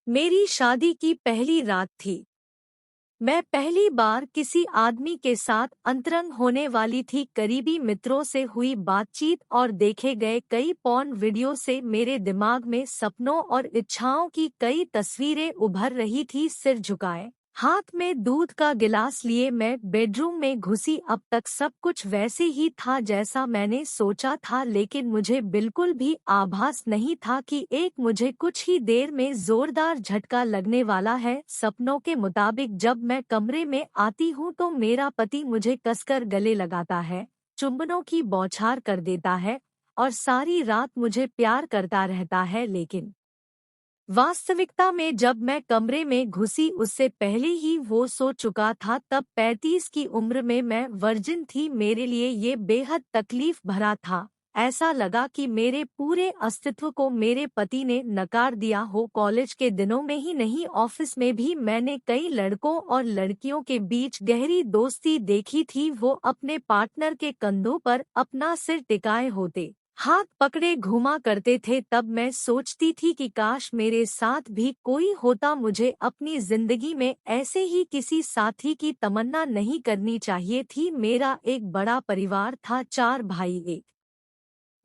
मेरी शादी की पहली रात थी। मैं पहली बार किसी आदमी के साथ अंतरंग होने वाली थी। करीबी मित्रों से हुई बातचीत और देखे गए कई पॉर्न वीडियो से मेरे दिमाग में सपनों और इच्छाओं की कई तस्वीरें उभर रही थी। सिर झुकाए, हाथ में दूध का गिलास लिए मैं बेडरूम में घुसी। अब तक सब कुछ वैसे ही था जैसा मैंने सोचा था, लेकिन मुझे बिल्कुल भी आभास नहीं था कि मुझे कुछ ही देर में जोरदार झटका लगने वाला है। सपनों के मुताबिक जब मैं कमरे में आती हूँ तो मेरा पति मुझे कसकर गले लगाता है, चुंबनों की बौछार कर देता है और सारी रात मुझे प्यार करता रहता है। लेकिन वास्तविकता में जब मैं कमरे में घुसी उससे पहले ही वो सो चुका था। तब 35 की उम्र में मैं वर्जिन थी। मेरे लिए ये बेहद तकलीफ भरा था। ऐसा लगा कि मेरे पूरे अस्तित्व को मेरे पति ने नकार दिया हो। कॉलेज के दिनों में ही नहीं, ऑफिस में भी मैंने कई लड़कों और लड़कियों के बीच गहरी दोस्ती देखी थी। वो अपने पार्टनर के कंधों पर अपना सिर टिकाए होते, हाथ पकड़े घुमा करते थे। तब मैं सोचती थी कि काश मेरे साथ भी कोई होता। मुझे अपनी जिंदगी में ऐसे ही किसी साथी की तमन्ना नहीं करनी चाहिए थी। मेरा एक बड़ा परिवार था, 4 भाई, एक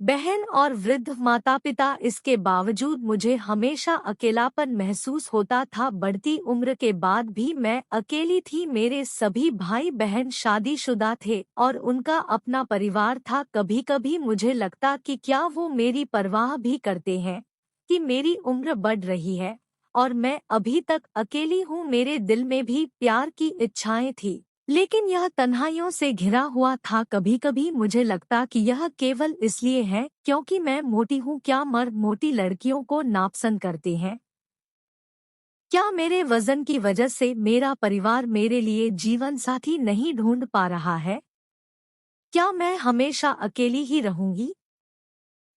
बहन और वृद्ध माता पिता। इसके बावजूद मुझे हमेशा अकेलापन महसूस होता था। बढ़ती उम्र के बाद भी मैं अकेली थी। मेरे सभी भाई बहन शादीशुदा थे और उनका अपना परिवार था। कभी कभी मुझे लगता कि क्या वो मेरी परवाह भी करते हैं, कि मेरी उम्र बढ़ रही है और मैं अभी तक अकेली हूँ। मेरे दिल में भी प्यार की इच्छाएं थी, लेकिन यह तन्हाइयों से घिरा हुआ था। कभी कभी मुझे लगता कि यह केवल इसलिए है क्योंकि मैं मोटी हूँ। क्या मर्द मोटी लड़कियों को नापसंद करते हैं? क्या मेरे वजन की वजह से मेरा परिवार मेरे लिए जीवन साथी नहीं ढूंढ पा रहा है? क्या मैं हमेशा अकेली ही रहूंगी?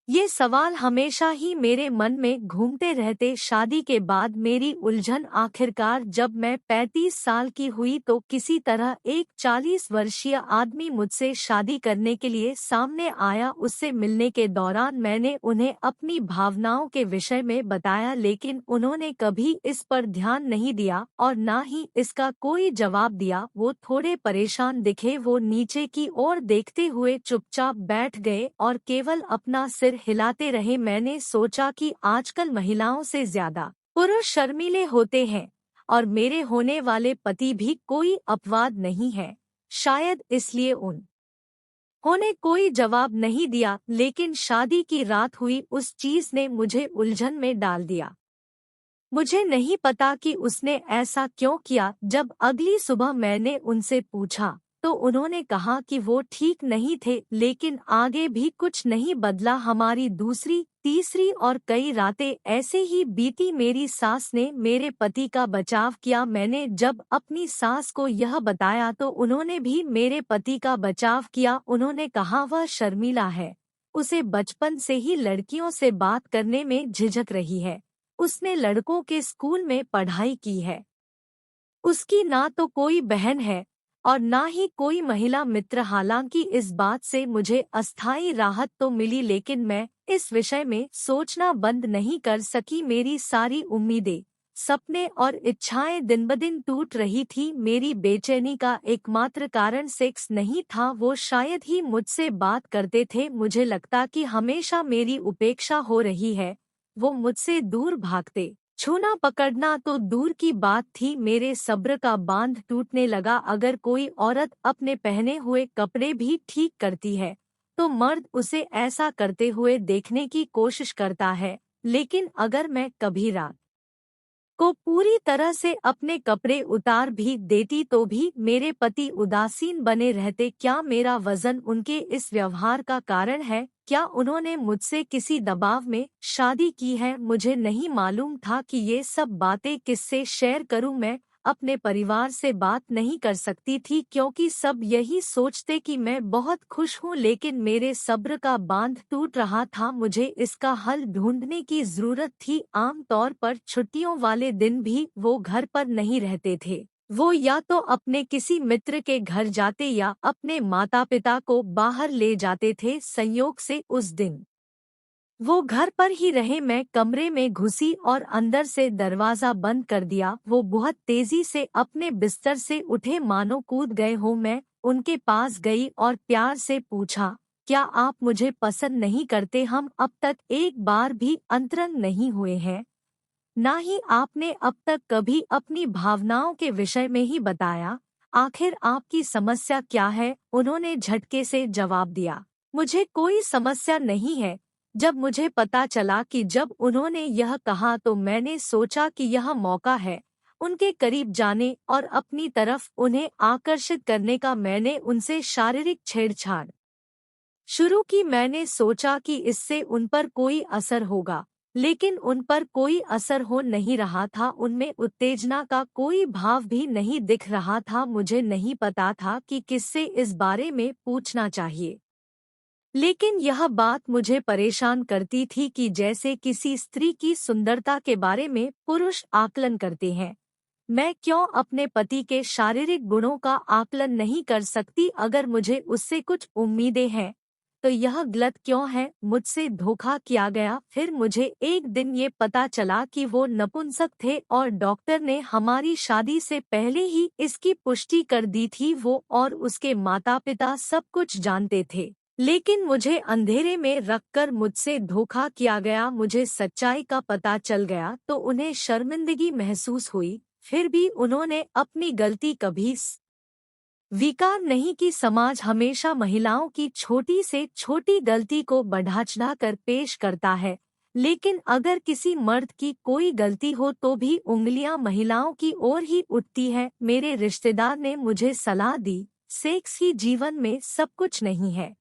ये सवाल हमेशा ही मेरे मन में घूमते रहते। शादी के बाद मेरी उलझन आखिरकार जब मैं 35 साल की हुई तो किसी तरह एक 40 वर्षीय आदमी मुझसे शादी करने के लिए सामने आया। उससे मिलने के दौरान मैंने उन्हें अपनी भावनाओं के विषय में बताया, लेकिन उन्होंने कभी इस पर ध्यान नहीं दिया और न ही इसका कोई जवाब दिया। वो थोड़े परेशान दिखे। वो नीचे की ओर देखते हुए चुपचाप बैठ गए और केवल अपना सिर हिलाते रहे। मैंने सोचा कि आजकल महिलाओं से ज्यादा पुरुष शर्मीले होते हैं और मेरे होने वाले पति भी कोई अपवाद नहीं है। शायद इसलिए उन्होंने कोई जवाब नहीं दिया। लेकिन शादी की रात हुई उस चीज ने मुझे उलझन में डाल दिया। मुझे नहीं पता कि उसने ऐसा क्यों किया। जब अगली सुबह मैंने उनसे पूछा तो उन्होंने कहा कि वो ठीक नहीं थे, लेकिन आगे भी कुछ नहीं बदला। हमारी दूसरी, तीसरी और कई रातें ऐसे ही बीती। मेरी सास ने मेरे पति का बचाव किया। मैंने जब अपनी सास को यह बताया तो उन्होंने भी मेरे पति का बचाव किया। उन्होंने कहा वह शर्मीला है, उसे बचपन से ही लड़कियों से बात करने में झिझक रही है, उसने लड़कों के स्कूल में पढ़ाई की है, उसकी ना तो कोई बहन है और ना ही कोई महिला मित्र। हालांकि इस बात से मुझे अस्थायी राहत तो मिली, लेकिन मैं इस विषय में सोचना बंद नहीं कर सकी। मेरी सारी उम्मीदें, सपने और इच्छाएं दिन-ब-दिन टूट रही थी। मेरी बेचैनी का एकमात्र कारण सेक्स नहीं था। वो शायद ही मुझसे बात करते थे। मुझे लगता कि हमेशा मेरी उपेक्षा हो रही है। वो मुझसे दूर भागते। छूना पकड़ना तो दूर की बात थी, मेरे सब्र का बांध टूटने लगा। अगर कोई औरत अपने पहने हुए कपड़े भी ठीक करती है तो मर्द उसे ऐसा करते हुए देखने की कोशिश करता है, लेकिन अगर मैं कभी रात को पूरी तरह से अपने कपड़े उतार भी देती तो भी मेरे पति उदासीन बने रहते। क्या मेरा वजन उनके इस व्यवहार का कारण है? क्या उन्होंने मुझसे किसी दबाव में शादी की है? मुझे नहीं मालूम था कि ये सब बातें किससे शेयर करूं। मैं अपने परिवार से बात नहीं कर सकती थी क्योंकि सब यही सोचते कि मैं बहुत खुश हूँ, लेकिन मेरे सब्र का बांध टूट रहा था। मुझे इसका हल ढूंढने की जरूरत थी। आम तौर पर छुट्टियों वाले दिन भी वो घर पर नहीं रहते थे। वो या तो अपने किसी मित्र के घर जाते या अपने माता पिता को बाहर ले जाते थे। संयोग से उस दिन वो घर पर ही रहे। मैं कमरे में घुसी और अंदर से दरवाजा बंद कर दिया। वो बहुत तेजी से अपने बिस्तर से उठे मानो कूद गए हो। मैं उनके पास गई और प्यार से पूछा, क्या आप मुझे पसंद नहीं करते? हम अब तक एक बार भी अंतरंग नहीं हुए हैं, ना ही आपने अब तक कभी अपनी भावनाओं के विषय में ही बताया। आखिर आपकी समस्या क्या है? उन्होंने झटके से जवाब दिया, मुझे कोई समस्या नहीं है। जब मुझे पता चला कि जब उन्होंने यह कहा तो मैंने सोचा कि यह मौका है उनके करीब जाने और अपनी तरफ उन्हें आकर्षित करने का। मैंने उनसे शारीरिक छेड़छाड़ शुरू की। मैंने सोचा कि इससे उन पर कोई असर होगा, लेकिन उन पर कोई असर हो नहीं रहा था। उनमें उत्तेजना का कोई भाव भी नहीं दिख रहा था। मुझे नहीं पता था कि किससे इस बारे में पूछना चाहिए, लेकिन यह बात मुझे परेशान करती थी कि जैसे किसी स्त्री की सुंदरता के बारे में पुरुष आकलन करते हैं, मैं क्यों अपने पति के शारीरिक गुणों का आकलन नहीं कर सकती? अगर मुझे उससे कुछ उम्मीदें हैं तो यह गलत क्यों है? मुझसे धोखा किया गया। फिर मुझे एक दिन ये पता चला कि वो नपुंसक थे और डॉक्टर ने हमारी शादी से पहले ही इसकी पुष्टि कर दी थी। वो और उसके माता पिता सब कुछ जानते थे, लेकिन मुझे अंधेरे में रखकर मुझसे धोखा किया गया। मुझे सच्चाई का पता चल गया तो उन्हें शर्मिंदगी महसूस हुई। फिर भी उन्होंने अपनी गलती कभी स्वीकार नहीं की। समाज हमेशा महिलाओं की छोटी से छोटी गलती को बढ़ा कर पेश करता है, लेकिन अगर किसी मर्द की कोई गलती हो तो भी उंगलियां महिलाओं की ओर ही उठती है। मेरे रिश्तेदार ने मुझे सलाह दी, सेक्स ही जीवन में सब कुछ नहीं है,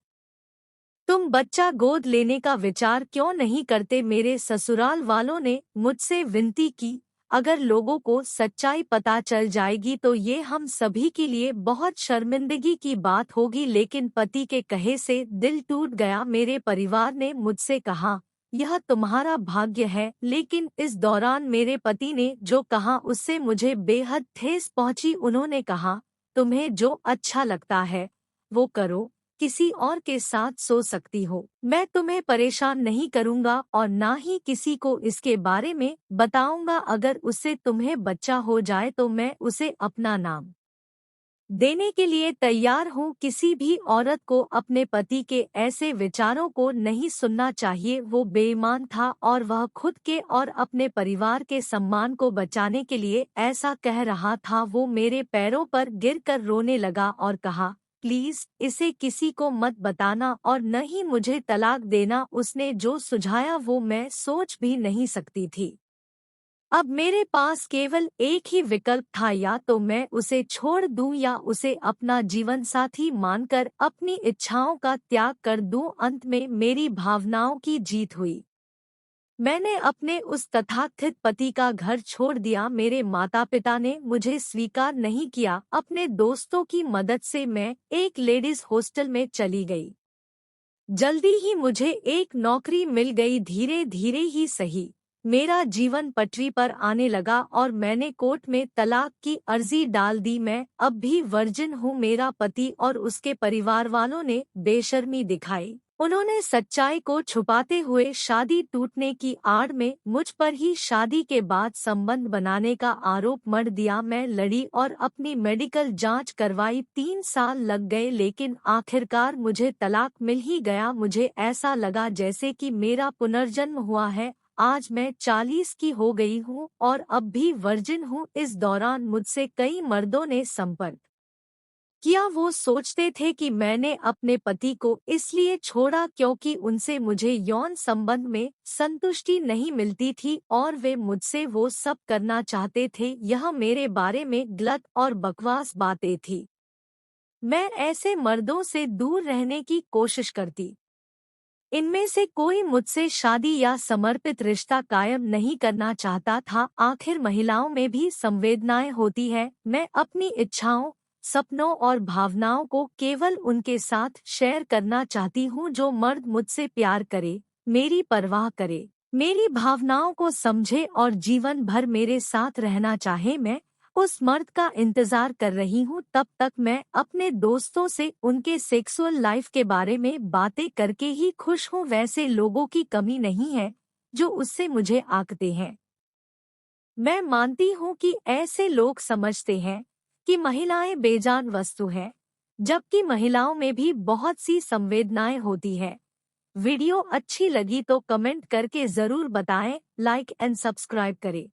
तुम बच्चा गोद लेने का विचार क्यों नहीं करते? मेरे ससुराल वालों ने मुझसे विनती की, अगर लोगों को सच्चाई पता चल जाएगी तो ये हम सभी के लिए बहुत शर्मिंदगी की बात होगी। लेकिन पति के कहे से दिल टूट गया। मेरे परिवार ने मुझसे कहा, यह तुम्हारा भाग्य है, लेकिन इस दौरान मेरे पति ने जो कहा उससे मुझे बेहद ठेस पहुंची। उन्होंने कहा, तुम्हें जो अच्छा लगता है वो करो, किसी और के साथ सो सकती हो, मैं तुम्हें परेशान नहीं करूंगा और ना ही किसी को इसके बारे में बताऊंगा। अगर उससे तुम्हें बच्चा हो जाए तो मैं उसे अपना नाम देने के लिए तैयार हूँ। किसी भी औरत को अपने पति के ऐसे विचारों को नहीं सुनना चाहिए। वो बेईमान था और वह खुद के और अपने परिवार के सम्मान को बचाने के लिए ऐसा कह रहा था। वो मेरे पैरों पर गिरकर रोने लगा और कहा, प्लीज इसे किसी को मत बताना और न ही मुझे तलाक देना। उसने जो सुझाया वो मैं सोच भी नहीं सकती थी। अब मेरे पास केवल एक ही विकल्प था, या तो मैं उसे छोड़ दूं या उसे अपना जीवन साथी मानकर अपनी इच्छाओं का त्याग कर दूं। अंत में मेरी भावनाओं की जीत हुई। मैंने अपने उस तथाकथित पति का घर छोड़ दिया। मेरे माता पिता ने मुझे स्वीकार नहीं किया। अपने दोस्तों की मदद से मैं एक लेडीज हॉस्टल में चली गई। जल्दी ही मुझे एक नौकरी मिल गई। धीरे धीरे ही सही, मेरा जीवन पटरी पर आने लगा और मैंने कोर्ट में तलाक की अर्जी डाल दी। मैं अब भी वर्जिन हूँ। मेरा पति और उसके परिवार वालों ने बेशर्मी दिखाई। उन्होंने सच्चाई को छुपाते हुए शादी टूटने की आड़ में मुझ पर ही शादी के बाद संबंध बनाने का आरोप मढ़ दिया। मैं लड़ी और अपनी मेडिकल जांच करवाई। 3 साल लग गए, लेकिन आखिरकार मुझे तलाक मिल ही गया। मुझे ऐसा लगा जैसे कि मेरा पुनर्जन्म हुआ है। आज मैं 40 की हो गई हूँ और अब भी वर्जिन हूँ। इस दौरान मुझसे कई मर्दों ने संपर्क किया। वो सोचते थे कि मैंने अपने पति को इसलिए छोड़ा क्योंकि उनसे मुझे यौन संबंध में संतुष्टि नहीं मिलती थी और वे मुझसे वो सब करना चाहते थे। यह मेरे बारे में गलत और बकवास बातें थी। मैं ऐसे मर्दों से दूर रहने की कोशिश करती। इनमें से कोई मुझसे शादी या समर्पित रिश्ता कायम नहीं करना चाहता था। आखिर महिलाओं में भी संवेदनाएं होती है। मैं अपनी इच्छाओं, सपनों और भावनाओं को केवल उनके साथ शेयर करना चाहती हूँ जो मर्द मुझसे प्यार करे, मेरी परवाह करे, मेरी भावनाओं को समझे और जीवन भर मेरे साथ रहना चाहे। मैं उस मर्द का इंतजार कर रही हूँ, तब तक मैं अपने दोस्तों से उनके सेक्सुअल लाइफ के बारे में बातें करके ही खुश हूँ। वैसे लोगों की कमी नहीं है जो उससे मुझे आंकते हैं। मैं मानती हूँ कि ऐसे लोग समझते हैं कि महिलाएं बेजान वस्तु हैं, जबकि महिलाओं में भी बहुत सी संवेदनाएं होती है। वीडियो अच्छी लगी तो कमेंट करके जरूर बताएं, लाइक एंड सब्सक्राइब करें।